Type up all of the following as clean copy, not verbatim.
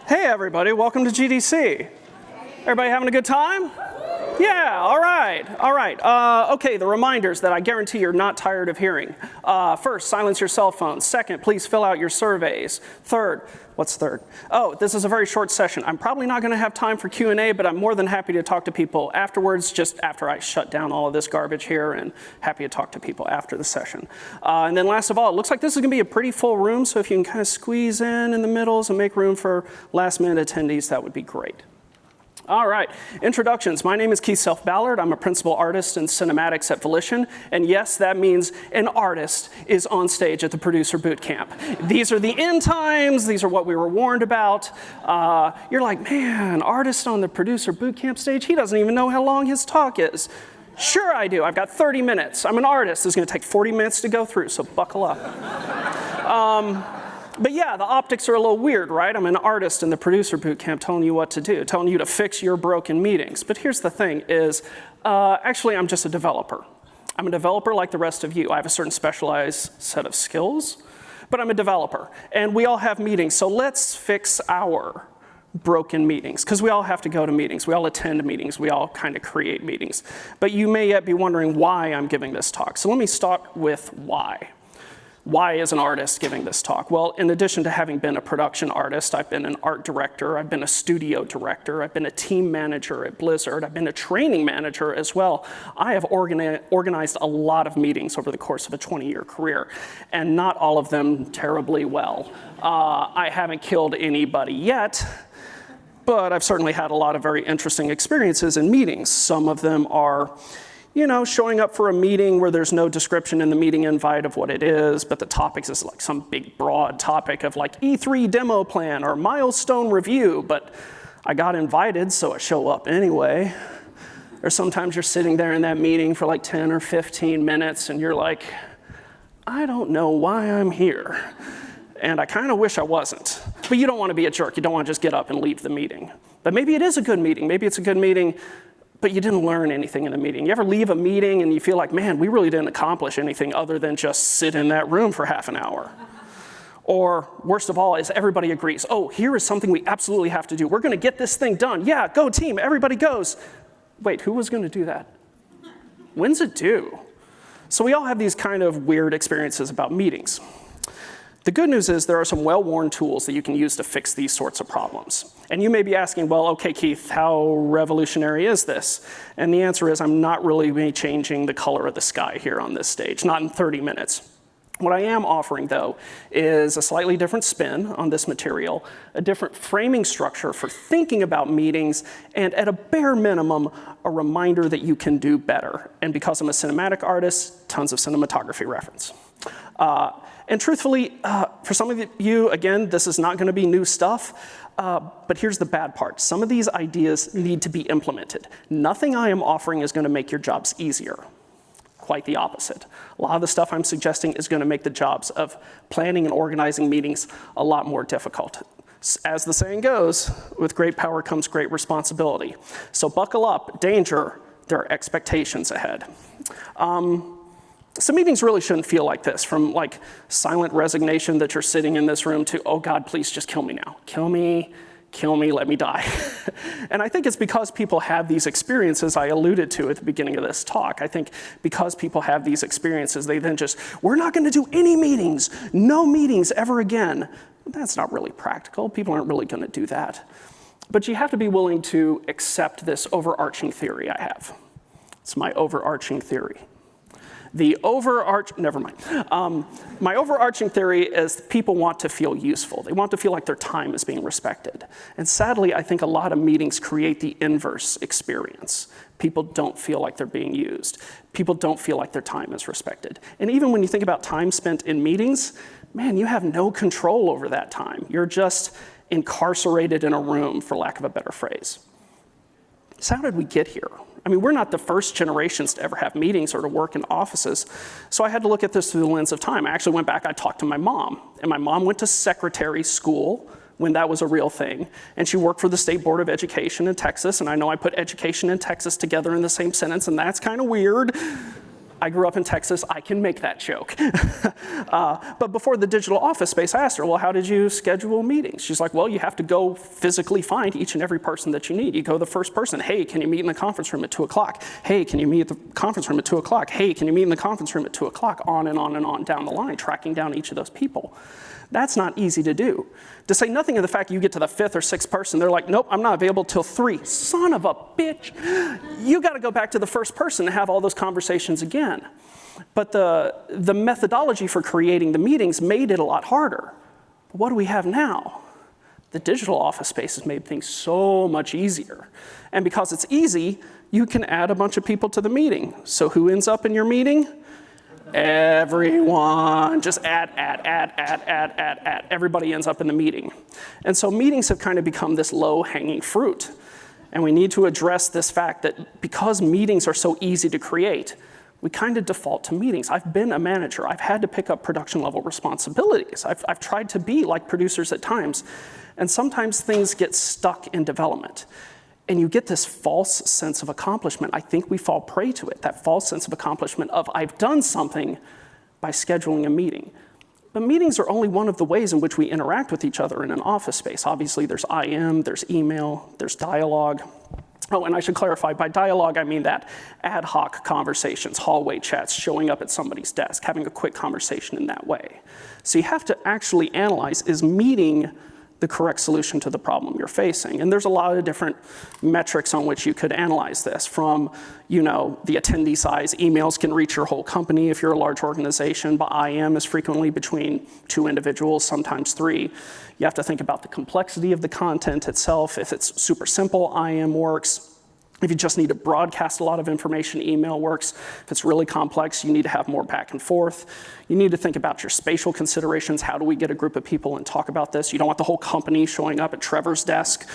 Hey everybody, welcome to GDC. Everybody having a good time? Yeah, all right. Okay, the reminders that I guarantee you're not tired of hearing. First, silence your cell phones. Second, please fill out your surveys. Third, what's third? Oh, this is a very short session. I'm probably not gonna have time for Q&A, but I'm more than happy to talk to people afterwards, just after I shut down all of this garbage here, and happy to talk to people after the session. And then last of all, it looks like this is gonna be a pretty full room, so if you can kind of squeeze in the middles and make room for last minute attendees, that would be great. All right, introductions. My name is Keith Self-Ballard. I'm a principal artist in cinematics at Volition. And yes, that means an artist is on stage at the producer bootcamp. These are the end times. These are what we were warned about. You're like, man, artist on the producer bootcamp stage? He doesn't even know how long his talk is. Sure I do. I've got 30 minutes. I'm an artist. It's going to take 40 minutes to go through, so buckle up. But yeah, the optics are a little weird, right? I'm an artist in the producer bootcamp telling you what to do, telling you to fix your broken meetings. But here's the thing is, actually I'm just a developer. I'm a developer like the rest of you. I have a certain specialized set of skills, but I'm a developer. And we all have meetings, so let's fix our broken meetings, because we all have to go to meetings. We all attend meetings. We all kind of create meetings. But you may yet be wondering why I'm giving this talk. So let me start with why. Why is an artist giving this talk? Well, in addition to having been a production artist, I've been an art director, I've been a studio director, I've been a team manager at Blizzard, I've been a training manager as well. I have organized a lot of meetings over the course of a 20-year career, and not all of them terribly well. I haven't killed anybody yet, but I've certainly had a lot of very interesting experiences in meetings. Some of them are, you know, showing up for a meeting where there's no description in the meeting invite of what it is, but the topics is like some big broad topic of like E3 demo plan or milestone review, but I got invited, so I show up anyway. Or sometimes you're sitting there in that meeting for like 10 or 15 minutes and you're like, I don't know why I'm here. And I kind of wish I wasn't. But you don't want to be a jerk. You don't want to just get up and leave the meeting. But maybe it is a good meeting. Maybe it's a good meeting, but you didn't learn anything in the meeting. You ever leave a meeting and you feel like, man, we really didn't accomplish anything other than just sit in that room for half an hour? Or worst of all is everybody agrees, oh, here is something we absolutely have to do. We're gonna get this thing done. Yeah, go team, everybody goes. Wait, who was gonna do that? When's it due? So we all have these kind of weird experiences about meetings. The good news is there are some well-worn tools that you can use to fix these sorts of problems. And you may be asking, well, okay, Keith, how revolutionary is this? And the answer is I'm not really changing the color of the sky here on this stage, not in 30 minutes. What I am offering, though, is a slightly different spin on this material, a different framing structure for thinking about meetings, and at a bare minimum, a reminder that you can do better. And because I'm a cinematic artist, tons of cinematography reference. And truthfully, for some of you, again, this is not going to be new stuff, but here's the bad part. Some of these ideas need to be implemented. Nothing I am offering is going to make your jobs easier. Quite the opposite. A lot of the stuff I'm suggesting is going to make the jobs of planning and organizing meetings a lot more difficult. As the saying goes, with great power comes great responsibility. So buckle up, danger, there are expectations ahead. So meetings really shouldn't feel like this, from like silent resignation that you're sitting in this room to, oh God, please just kill me now. Kill me, let me die. And I think it's because people have these experiences I alluded to at the beginning of this talk. I think because people have these experiences, they then just, we're not gonna do any meetings, no meetings ever again. That's not really practical. People aren't really gonna do that. But you have to be willing to accept this overarching theory I have. It's my overarching theory. Never mind. My overarching theory is people want to feel useful. They want to feel like their time is being respected. And sadly, I think a lot of meetings create the inverse experience. People don't feel like they're being used. People don't feel like their time is respected. And even when you think about time spent in meetings, man, you have no control over that time. You're just incarcerated in a room, for lack of a better phrase. So how did we get here? I mean, we're not the first generations to ever have meetings or to work in offices. So I had to look at this through the lens of time. I actually went back, I talked to my mom. And my mom went to secretary school when that was a real thing. And she worked for the State Board of Education in Texas. And I know I put education and Texas together in the same sentence, and that's kind of weird. I grew up in Texas, I can make that joke. But before the digital office space, I asked her, well, how did you schedule meetings? She's like, well, you have to go physically find each and every person that you need. You go to the first person, hey, can you meet in the conference room at 2 o'clock? Hey, can you meet at the conference room at 2 o'clock? Hey, can you meet in the conference room at 2 o'clock? On and on and on down the line, tracking down each of those people. That's not easy to do. To say nothing of the fact you get to the 5th or 6th person, they're like, nope, I'm not available till 3. Son of a bitch. You got to go back to the first person and have all those conversations again. But the methodology for creating the meetings made it a lot harder. But what do we have now? The digital office space has made things so much easier. And because it's easy, you can add a bunch of people to the meeting. So who ends up in your meeting? Everyone. Just add. Everybody ends up in the meeting. And so meetings have kind of become this low-hanging fruit. And we need to address this fact that because meetings are so easy to create, we kind of default to meetings. I've been a manager. I've had to pick up production level responsibilities. I've tried to be like producers at times. And sometimes things get stuck in development. And you get this false sense of accomplishment. I think we fall prey to it, that false sense of accomplishment of I've done something by scheduling a meeting. But meetings are only one of the ways in which we interact with each other in an office space. Obviously, there's IM, there's email, there's dialogue. Oh, and I should clarify, by dialogue, I mean that ad hoc conversations, hallway chats, showing up at somebody's desk, having a quick conversation in that way. So you have to actually analyze, is meeting the correct solution to the problem you're facing? And there's a lot of different metrics on which you could analyze this, from, the attendee size. Emails can reach your whole company if you're a large organization, but IM is frequently between 2 individuals, sometimes 3. You have to think about the complexity of the content itself. If it's super simple, IM works. If you just need to broadcast a lot of information, email works. If it's really complex, you need to have more back and forth. You need to think about your spatial considerations. How do we get a group of people and talk about this? You don't want the whole company showing up at Trevor's desk.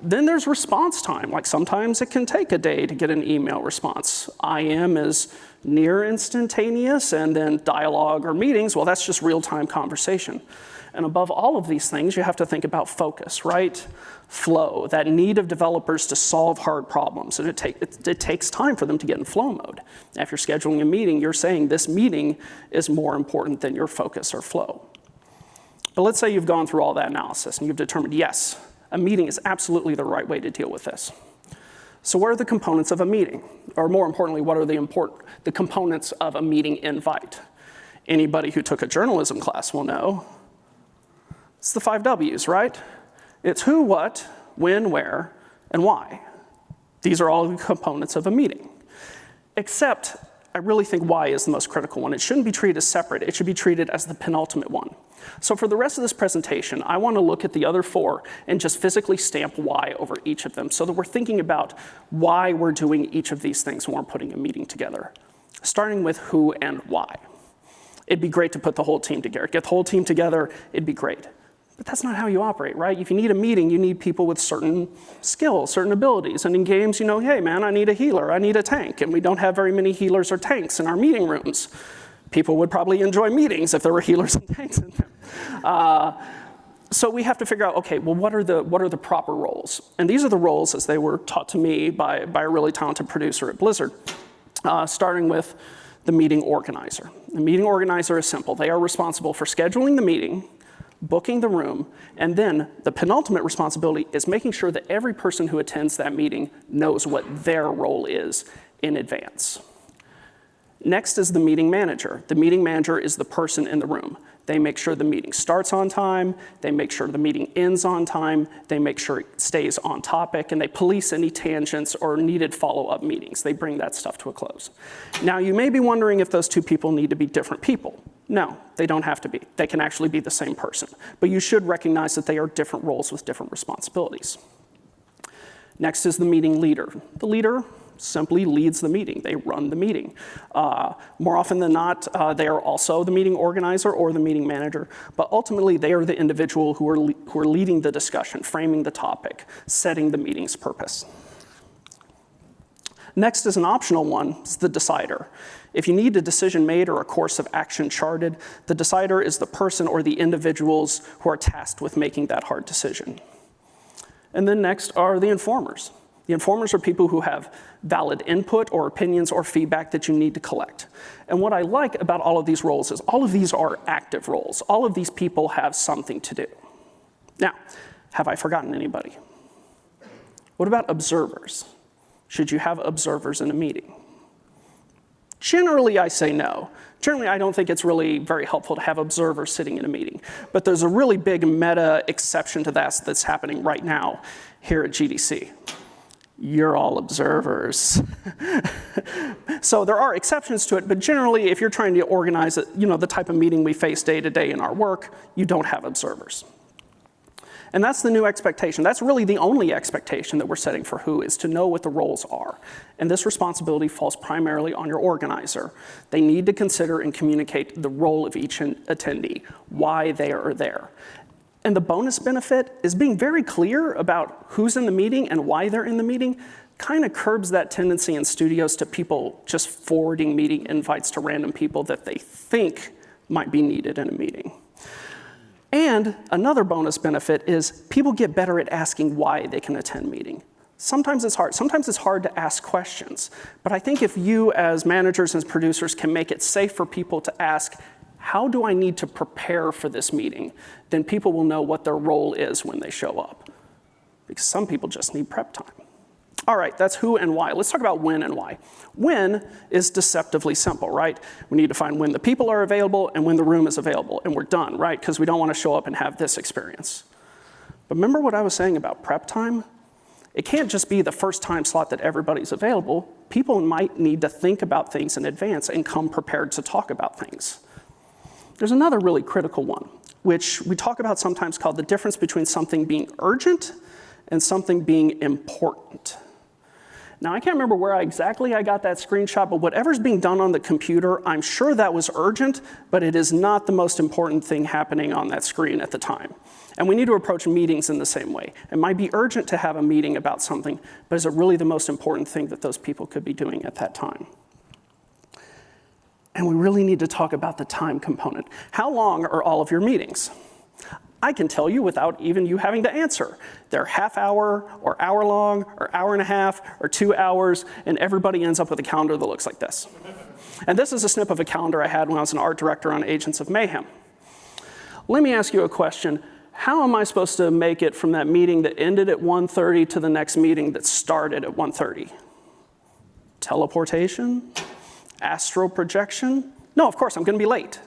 Then there's response time. Like sometimes it can take a day to get an email response. IM is near instantaneous, and then dialogue or meetings, well, that's just real-time conversation. And above all of these things, you have to think about focus, right? Flow, that need of developers to solve hard problems. And it takes time for them to get in flow mode. If you're scheduling a meeting, you're saying this meeting is more important than your focus or flow. But let's say you've gone through all that analysis and you've determined, yes, a meeting is absolutely the right way to deal with this. So what are the components of a meeting? Or more importantly, what are the components of a meeting invite? Anybody who took a journalism class will know. It's the 5 W's, right? It's who, what, when, where, and why. These are all the components of a meeting. Except, I really think why is the most critical one. It shouldn't be treated as separate. It should be treated as the penultimate one. So for the rest of this presentation, I want to look at the other 4 and just physically stamp why over each of them so that we're thinking about why we're doing each of these things when we're putting a meeting together. Starting with who and why. It'd be great to put the whole team together. Get the whole team together, it'd be great. But that's not how you operate, right? If you need a meeting, you need people with certain skills, certain abilities. And in games, hey, man, I need a healer, I need a tank. And we don't have very many healers or tanks in our meeting rooms. People would probably enjoy meetings if there were healers and tanks in them. So we have to figure out, okay, well, what are the proper roles? And these are the roles as they were taught to me by a really talented producer at Blizzard, starting with the meeting organizer. The meeting organizer is simple. They are responsible for scheduling the meeting, booking the room, and then the penultimate responsibility is making sure that every person who attends that meeting knows what their role is in advance. Next is the meeting manager. The meeting manager is the person in the room. They make sure the meeting starts on time, they make sure the meeting ends on time, they make sure it stays on topic, and they police any tangents or needed follow-up meetings. They bring that stuff to a close. Now, you may be wondering if those 2 people need to be different people. No, they don't have to be. They can actually be the same person. But you should recognize that they are different roles with different responsibilities. Next is the meeting leader. The leader simply leads the meeting. They run the meeting. More often than not, they are also the meeting organizer or the meeting manager, but ultimately they are the individual who are leading the discussion, framing the topic, setting the meeting's purpose. Next is an optional one, it's the decider. If you need a decision made or a course of action charted, the decider is the person or the individuals who are tasked with making that hard decision. And then next are the informers. The informers are people who have valid input or opinions or feedback that you need to collect. And what I like about all of these roles is all of these are active roles. All of these people have something to do. Now, have I forgotten anybody? What about observers? Should you have observers in a meeting? Generally, I say no. Generally, I don't think it's really very helpful to have observers sitting in a meeting. But there's a really big meta exception to that that's happening right now here at GDC. You're all observers. So there are exceptions to it, but generally, if you're trying to organize the type of meeting we face day to day in our work, you don't have observers. And that's the new expectation. That's really the only expectation that we're setting for WHO, is to know what the roles are. And this responsibility falls primarily on your organizer. They need to consider and communicate the role of each attendee, why they are there. And the bonus benefit is being very clear about who's in the meeting and why they're in the meeting kind of curbs that tendency in studios to people just forwarding meeting invites to random people that they think might be needed in a meeting. And another bonus benefit is people get better at asking why they can attend meeting. Sometimes it's hard. Sometimes it's hard to ask questions. But I think if you as managers and producers can make it safe for people to ask, how do I need to prepare for this meeting? Then people will know what their role is when they show up. Because some people just need prep time. All right, that's who and why. Let's talk about when and why. When is deceptively simple, right? We need to find when the people are available and when the room is available, and we're done, right? Because we don't want to show up and have this experience. But remember what I was saying about prep time? It can't just be the first time slot that everybody's available. People might need to think about things in advance and come prepared to talk about things. There's another really critical one, which we talk about sometimes, called the difference between something being urgent and something being important. Now, I can't remember where exactly I got that screenshot, but whatever's being done on the computer, I'm sure that was urgent, but it is not the most important thing happening on that screen at the time. And we need to approach meetings in the same way. It might be urgent to have a meeting about something, but is it really the most important thing that those people could be doing at that time? And we really need to talk about the time component. How long are all of your meetings? I can tell you without even you having to answer. They're half hour, or hour long, or hour and a half, or 2 hours, and everybody ends up with a calendar that looks like this. And this is a snip of a calendar I had when I was an art director on Agents of Mayhem. Let me ask you a question. How am I supposed to make it from that meeting that ended at 1:30 to the next meeting that started at 1:30? Teleportation? Astral projection? No, of course, I'm going to be late.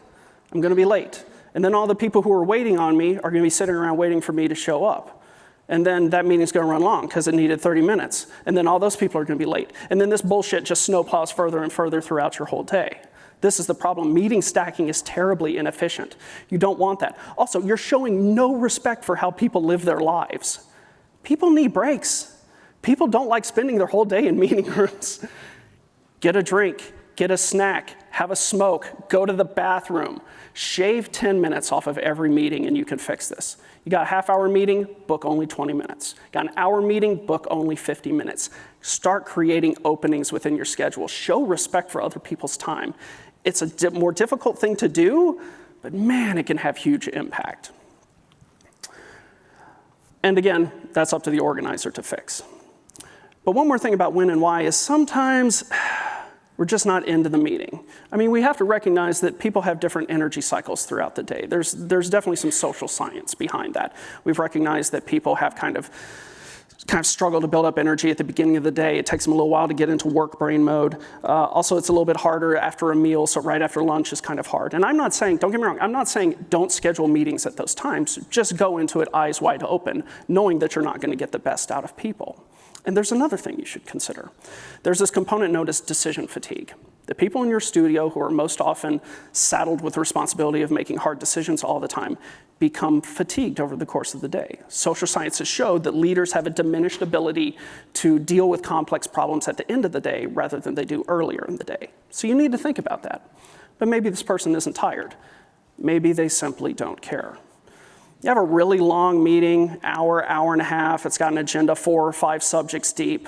I'm going to be late. And then all the people who are waiting on me are going to be sitting around waiting for me to show up. And then that meeting's going to run long because it needed 30 minutes. And then all those people are going to be late. And then this bullshit just snowplows further and further throughout your whole day. This is the problem. Meeting stacking is terribly inefficient. You don't want that. Also, you're showing no respect for how people live their lives. People need breaks. People don't like spending their whole day in meeting rooms. Get a drink. Get a snack, have a smoke, go to the bathroom. Shave 10 minutes off of every meeting and you can fix this. You got a half-hour meeting, book only 20 minutes. Got an hour meeting, book only 50 minutes. Start creating openings within your schedule. Show respect for other people's time. It's a more difficult thing to do, but man, it can have huge impact. And again, that's up to the organizer to fix. But one more thing about when and why is sometimes we're just not into the meeting. I mean, we have to recognize that people have different energy cycles throughout the day. There's definitely some social science behind that. We've recognized that people have kind of struggle to build up energy at the beginning of the day. It takes them a little while to get into work brain mode. Also, it's a little bit harder after a meal, so right after lunch is kind of hard. And I'm not saying, don't get me wrong, I'm not saying don't schedule meetings at those times. Just go into it eyes wide open, knowing that you're not going to get the best out of people. And there's another thing you should consider. There's this component known as decision fatigue. The people in your studio who are most often saddled with the responsibility of making hard decisions all the time become fatigued over the course of the day. Social science has showed that leaders have a diminished ability to deal with complex problems at the end of the day rather than they do earlier in the day. So you need to think about that. But maybe this person isn't tired. Maybe they simply don't care. You have a really long meeting, hour and a half. It's got an agenda 4 or 5 subjects deep.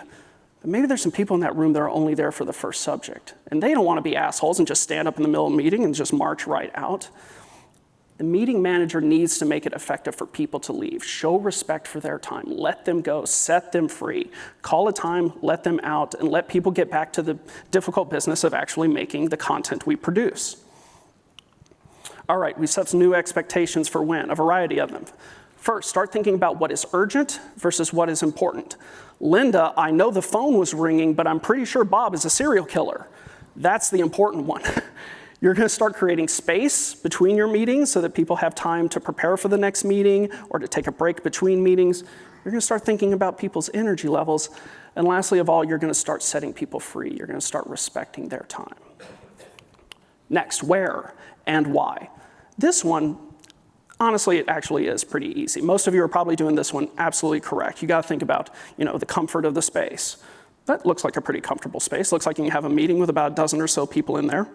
But maybe there's some people in that room that are only there for the first subject. And they don't want to be assholes and just stand up in the middle of the meeting and just march right out. The meeting manager needs to make it effective for people to leave. Show respect for their time. Let them go. Set them free. Call a time, let them out, and let people get back to the difficult business of actually making the content we produce. All right, we set some new expectations for when, a variety of them. First, start thinking about what is urgent versus what is important. Linda, I know the phone was ringing, but I'm pretty sure Bob is a serial killer. That's the important one. You're going to start creating space between your meetings so that people have time to prepare for the next meeting or to take a break between meetings. You're going to start thinking about people's energy levels. And lastly of all, you're going to start setting people free. You're going to start respecting their time. Next, where and why. This one, honestly, it actually is pretty easy. Most of you are probably doing this one absolutely correct. You got to think about, the comfort of the space. That looks like a pretty comfortable space. Looks like you can have a meeting with about a dozen or so people in there.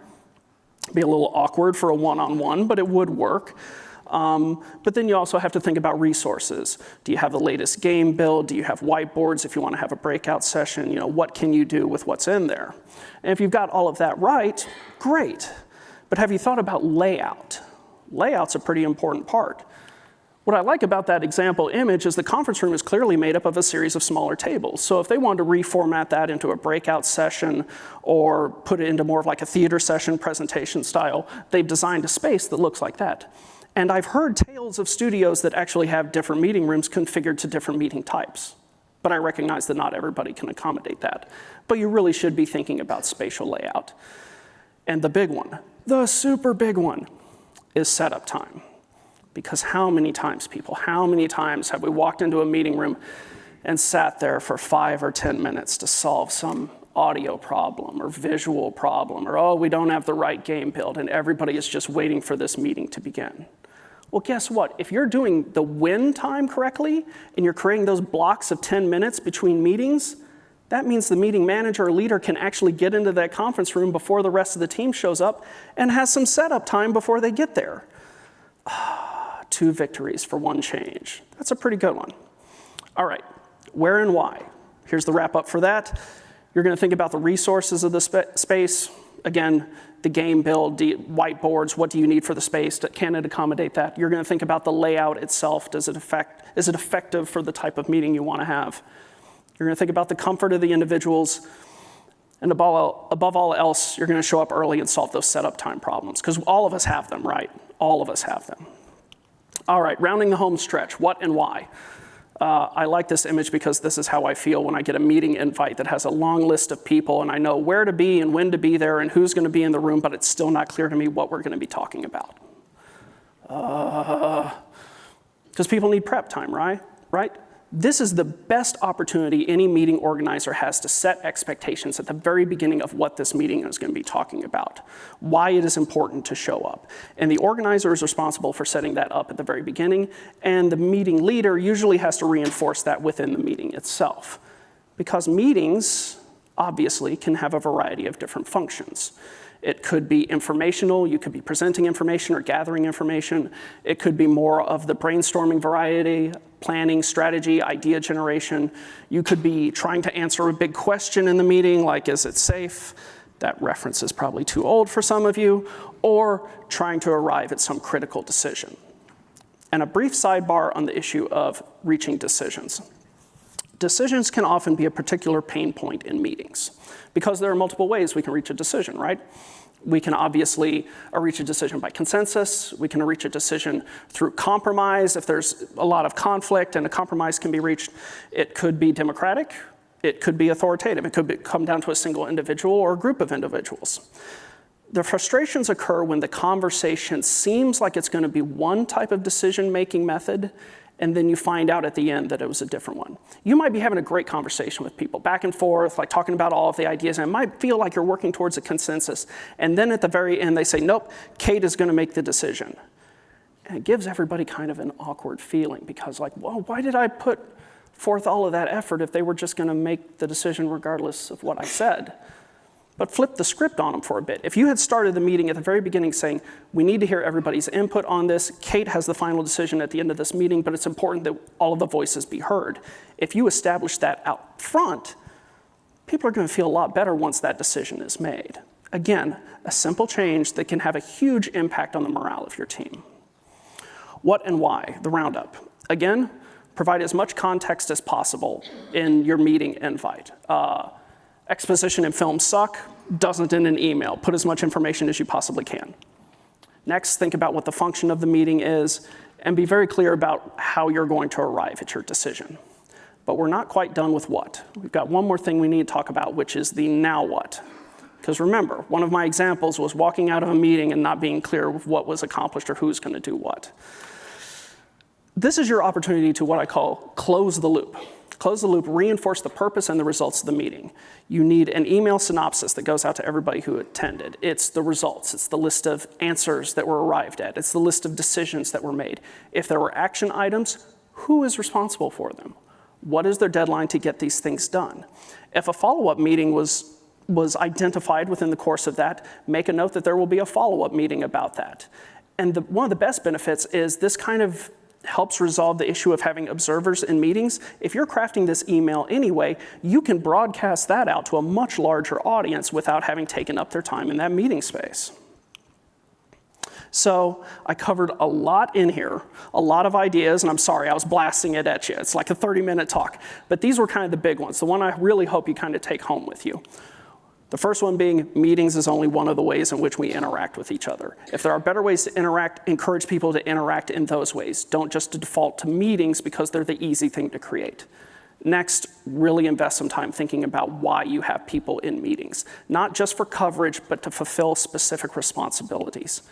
Be a little awkward for a one-on-one, but it would work. But then you also have to think about resources. Do you have the latest game build? Do you have whiteboards if you want to have a breakout session? What can you do with what's in there? And if you've got all of that right, great. But have you thought about layout? Layout's a pretty important part. What I like about that example image is the conference room is clearly made up of a series of smaller tables. So if they wanted to reformat that into a breakout session or put it into more of like a theater session presentation style, they've designed a space that looks like that. And I've heard tales of studios that actually have different meeting rooms configured to different meeting types. But I recognize that not everybody can accommodate that. But you really should be thinking about spatial layout. And the big one, the super big one, is setup time. Because how many times have we walked into a meeting room and sat there for 5 or 10 minutes to solve some audio problem or visual problem, or, oh, we don't have the right game build, and everybody is just waiting for this meeting to begin. Well, guess what? If you're doing the win time correctly, and you're creating those blocks of 10 minutes between meetings, that means the meeting manager or leader can actually get into that conference room before the rest of the team shows up and has some setup time before they get there. 2 victories for 1 change. That's a pretty good one. All right, where and why? Here's the wrap up for that. You're going to think about the resources of the space. Again, the game build, the whiteboards, what do you need for the space? Can it accommodate that? You're going to think about the layout itself. Is it effective for the type of meeting you want to have? You're going to think about the comfort of the individuals. And above all else, you're going to show up early and solve those setup time problems, because all of us have them, right? All of us have them. All right, rounding the home stretch, what and why? I like this image because this is how I feel when I get a meeting invite that has a long list of people and I know where to be and when to be there and who's going to be in the room, but it's still not clear to me what we're going to be talking about. Because people need prep time, right? This is the best opportunity any meeting organizer has to set expectations at the very beginning of what this meeting is going to be talking about, why it is important to show up. And the organizer is responsible for setting that up at the very beginning, and the meeting leader usually has to reinforce that within the meeting itself. Because meetings, obviously, can have a variety of different functions. It could be informational, you could be presenting information or gathering information. It could be more of the brainstorming variety, planning, strategy, idea generation. You could be trying to answer a big question in the meeting, like, is it safe? That reference is probably too old for some of you. Or trying to arrive at some critical decision. And a brief sidebar on the issue of reaching decisions. Decisions can often be a particular pain point in meetings, because there are multiple ways we can reach a decision, right? We can obviously reach a decision by consensus. We can reach a decision through compromise if there's a lot of conflict and a compromise can be reached. It could be democratic. It could be authoritative. It could come down to a single individual or a group of individuals. The frustrations occur when the conversation seems like it's going to be one type of decision-making method, and then you find out at the end that it was a different one. You might be having a great conversation with people, back and forth, like talking about all of the ideas, and it might feel like you're working towards a consensus. And then at the very end, they say, nope, Kate is going to make the decision. And it gives everybody kind of an awkward feeling, because like, well, why did I put forth all of that effort if they were just going to make the decision regardless of what I said? But flip the script on them for a bit. If you had started the meeting at the very beginning saying, we need to hear everybody's input on this, Kate has the final decision at the end of this meeting, but it's important that all of the voices be heard. If you establish that out front, people are going to feel a lot better once that decision is made. Again, a simple change that can have a huge impact on the morale of your team. What and why, the roundup. Again, provide as much context as possible in your meeting invite. Exposition in film suck, doesn't in an email. Put as much information as you possibly can. Next, think about what the function of the meeting is, and be very clear about how you're going to arrive at your decision. But we're not quite done with what. We've got one more thing we need to talk about, which is the now what. Because remember, one of my examples was walking out of a meeting and not being clear with what was accomplished or who's going to do what. This is your opportunity to what I call close the loop. Close the loop, reinforce the purpose and the results of the meeting. You need an email synopsis that goes out to everybody who attended. It's the results, it's the list of answers that were arrived at, it's the list of decisions that were made. If there were action items, who is responsible for them? What is their deadline to get these things done? If a follow-up meeting was identified within the course of that, make a note that there will be a follow-up meeting about that. And one of the best benefits is this kind of helps resolve the issue of having observers in meetings. If you're crafting this email anyway, you can broadcast that out to a much larger audience without having taken up their time in that meeting space. So I covered a lot in here, a lot of ideas, and I'm sorry, I was blasting it at you. It's like a 30-minute talk. But these were kind of the big ones, the one I really hope you kind of take home with you. The first one being meetings is only one of the ways in which we interact with each other. If there are better ways to interact, encourage people to interact in those ways. Don't just default to meetings because they're the easy thing to create. Next, really invest some time thinking about why you have people in meetings. Not just for coverage, but to fulfill specific responsibilities.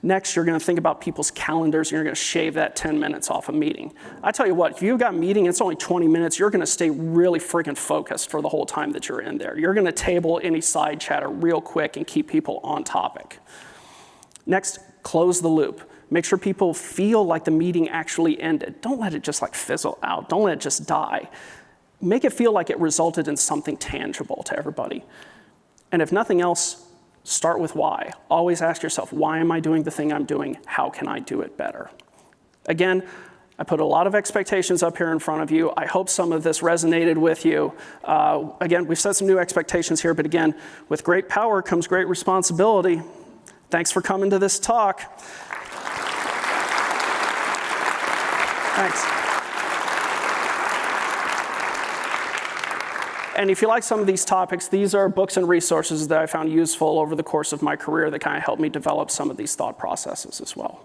Next, you're going to think about people's calendars, and you're going to shave that 10 minutes off a meeting. I tell you what, if you've got a meeting, it's only 20 minutes, you're going to stay really freaking focused for the whole time that you're in there. You're going to table any side chatter real quick and keep people on topic. Next, close the loop. Make sure people feel like the meeting actually ended. Don't let it just like fizzle out. Don't let it just die. Make it feel like it resulted in something tangible to everybody. And if nothing else, start with why. Always ask yourself, why am I doing the thing I'm doing? How can I do it better? Again, I put a lot of expectations up here in front of you. I hope some of this resonated with you. Again, we've set some new expectations here, but again, with great power comes great responsibility. Thanks for coming to this talk. Thanks. And if you like some of these topics, these are books and resources that I found useful over the course of my career that kind of helped me develop some of these thought processes as well.